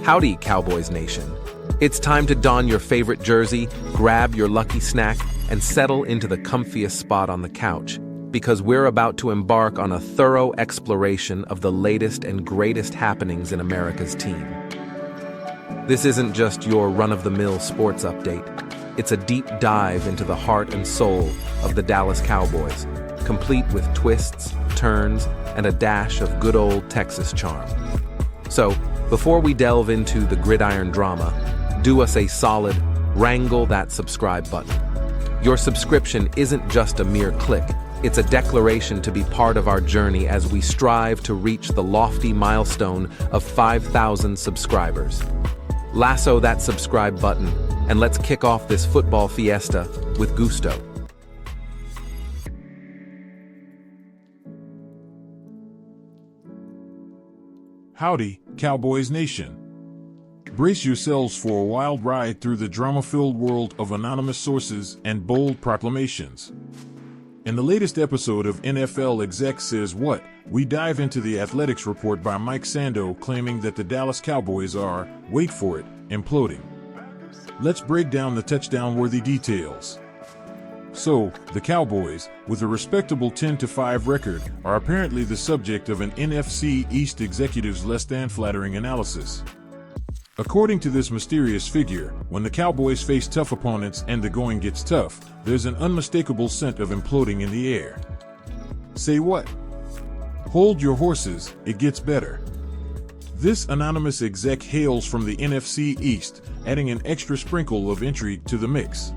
Howdy, Cowboys Nation. It's time to don your favorite jersey, grab your lucky snack, and settle into the comfiest spot on the couch, because we're about to embark on a thorough exploration of the latest and greatest happenings in America's team. This isn't just your run-of-the-mill sports update. It's a deep dive into the heart and soul of the Dallas Cowboys, complete with twists, turns, and a dash of good old Texas charm. So, before we delve into the gridiron drama, do us a solid, wrangle that subscribe button. Your subscription isn't just a mere click, it's a declaration to be part of our journey as we strive to reach the lofty milestone of 5,000 subscribers. Lasso that subscribe button, and let's kick off this football fiesta with gusto. Howdy, Cowboys Nation. Brace yourselves for a wild ride through the drama-filled world of anonymous sources and bold proclamations. In the latest episode of NFL Exec Says, we dive into the athletics report by Mike Sando claiming that the Dallas Cowboys are, wait for it, imploding. Let's break down the touchdown-worthy details. So, the Cowboys, with a respectable 10-5 record, are apparently the subject of an NFC East executive's less-than-flattering analysis. According to this mysterious figure, when the Cowboys face tough opponents and the going gets tough, there's an unmistakable scent of imploding in the air. Say what? Hold your horses, it gets better. This anonymous exec hails from the NFC East, adding an extra sprinkle of intrigue to the mix.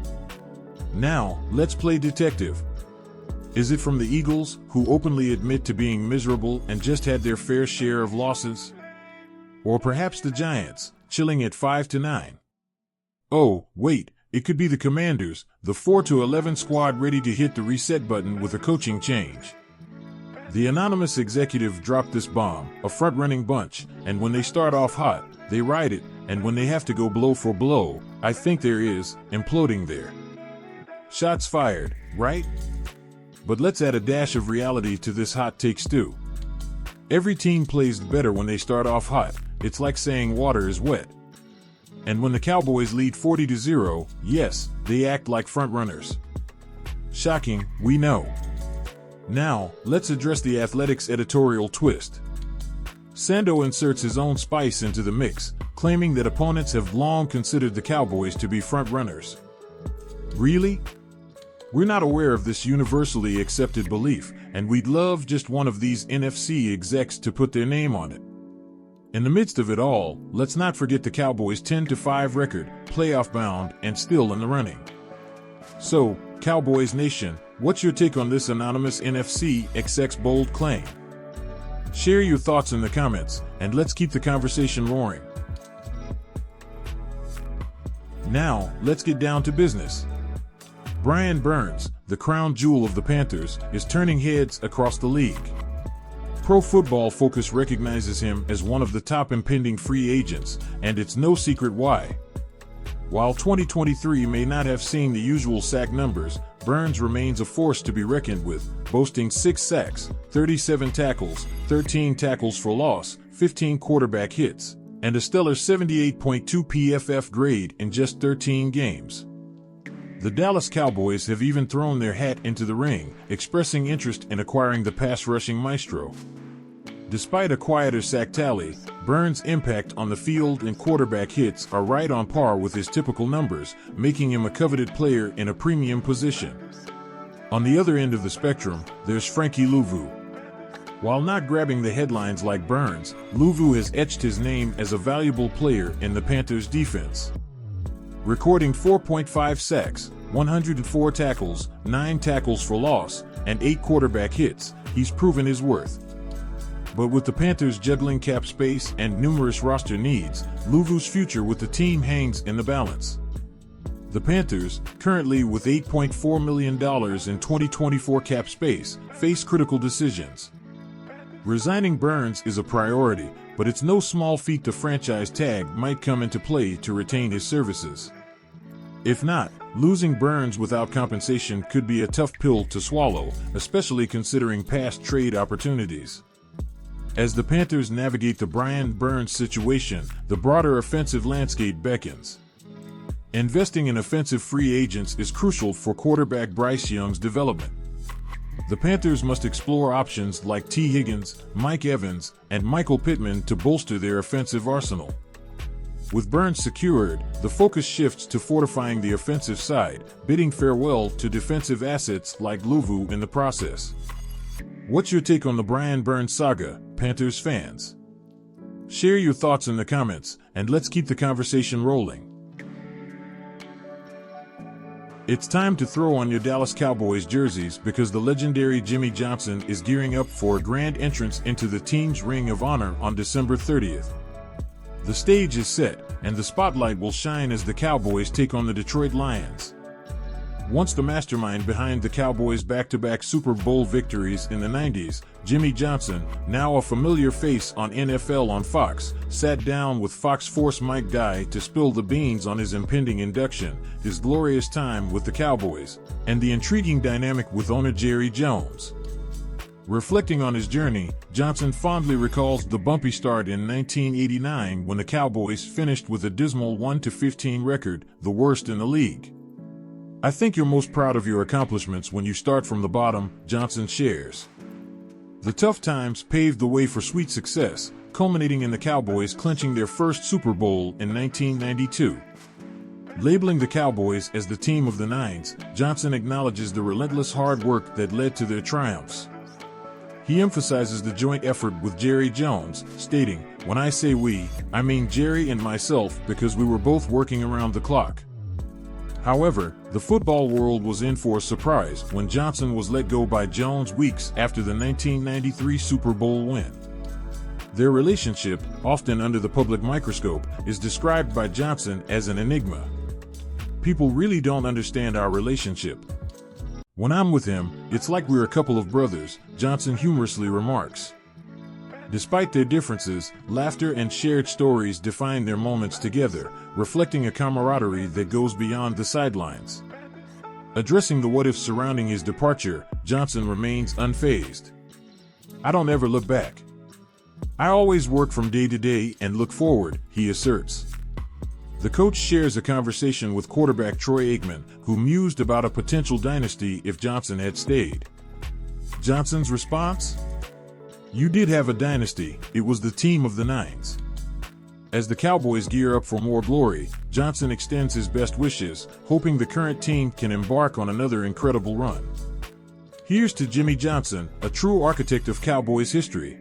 Now, let's play detective. Is it from the Eagles, who openly admit to being miserable and just had their fair share of losses? Or perhaps the Giants, chilling at 5-9? Oh, wait, it could be the Commanders, the 4-11 squad ready to hit the reset button with a coaching change. The anonymous executive dropped this bomb, a front-running bunch, and when they start off hot, they ride it, and when they have to go blow for blow, I think there is, imploding there. Shots fired, right? But let's add a dash of reality to this hot take stew. Every team plays better when they start off hot. It's like saying water is wet. And when the Cowboys lead 40-0, yes, they act like front runners. Shocking, we know. Now, let's address the Athletics editorial twist. Sando inserts his own spice into the mix, claiming that opponents have long considered the Cowboys to be front runners. Really? We're not aware of this universally accepted belief, and we'd love just one of these NFC execs to put their name on it. In the midst of it all, let's not forget the Cowboys' 10-5 record, playoff bound, and still in the running. So, Cowboys Nation, what's your take on this anonymous NFC exec's bold claim? Share your thoughts in the comments, and let's keep the conversation roaring. Now, let's get down to business. Brian Burns, the crown jewel of the Panthers, is turning heads across the league. Pro Football Focus recognizes him as one of the top impending free agents, and it's no secret why. While 2023 may not have seen the usual sack numbers, Burns remains a force to be reckoned with, boasting 6 sacks, 37 tackles, 13 tackles for loss, 15 quarterback hits, and a stellar 78.2 PFF grade in just 13 games. The Dallas Cowboys have even thrown their hat into the ring, expressing interest in acquiring the pass-rushing maestro. Despite a quieter sack tally, Burns' impact on the field and quarterback hits are right on par with his typical numbers, making him a coveted player in a premium position. On the other end of the spectrum, there's Frankie Louvu. While not grabbing the headlines like Burns, Louvu has etched his name as a valuable player in the Panthers' defense. Recording 4.5 sacks, 104 tackles, 9 tackles for loss, and 8 quarterback hits, he's proven his worth. But with the Panthers juggling cap space and numerous roster needs, Louvu's future with the team hangs in the balance. The Panthers, currently with $8.4 million in 2024 cap space, face critical decisions. Resigning Burns is a priority, but it's no small feat the franchise tag might come into play to retain his services. If not, losing Burns without compensation could be a tough pill to swallow, especially considering past trade opportunities. As the Panthers navigate the Brian Burns situation, the broader offensive landscape beckons. Investing in offensive free agents is crucial for quarterback Bryce Young's development. The Panthers must explore options like T. Higgins, Mike Evans, and Michael Pittman to bolster their offensive arsenal. With Burns secured, the focus shifts to fortifying the offensive side, bidding farewell to defensive assets like Luvu in the process. What's your take on the Brian Burns saga, Panthers fans? Share your thoughts in the comments, and let's keep the conversation rolling. It's time to throw on your Dallas Cowboys jerseys because the legendary Jimmy Johnson is gearing up for a grand entrance into the team's Ring of Honor on December 30th. The stage is set, and the spotlight will shine as the Cowboys take on the Detroit Lions. Once the mastermind behind the Cowboys' back-to-back Super Bowl victories in the 90s, Jimmy Johnson, now a familiar face on NFL on Fox, sat down with Fox Force Mike Guy to spill the beans on his impending induction, his glorious time with the Cowboys, and the intriguing dynamic with owner Jerry Jones. Reflecting on his journey, Johnson fondly recalls the bumpy start in 1989 when the Cowboys finished with a dismal 1-15 record, the worst in the league. "I think you're most proud of your accomplishments when you start from the bottom," Johnson shares. The tough times paved the way for sweet success, culminating in the Cowboys clinching their first Super Bowl in 1992. Labeling the Cowboys as the team of the Nines, Johnson acknowledges the relentless hard work that led to their triumphs. He emphasizes the joint effort with Jerry Jones, stating, "When I say we, I mean Jerry and myself because we were both working around the clock." However, the football world was in for a surprise when Johnson was let go by Jones weeks after the 1993 Super Bowl win. Their relationship, often under the public microscope, is described by Johnson as an enigma. "People really don't understand our relationship. When I'm with him, it's like we're a couple of brothers," Johnson humorously remarks. Despite their differences, laughter and shared stories define their moments together, reflecting a camaraderie that goes beyond the sidelines. Addressing the what-ifs surrounding his departure, Johnson remains unfazed. "I don't ever look back. I always work from day to day and look forward," he asserts. The coach shares a conversation with quarterback Troy Aikman, who mused about a potential dynasty if Johnson had stayed. Johnson's response? "You did have a dynasty, it was the team of the Nines." As the Cowboys gear up for more glory, Johnson extends his best wishes, hoping the current team can embark on another incredible run. Here's to Jimmy Johnson, a true architect of Cowboys history.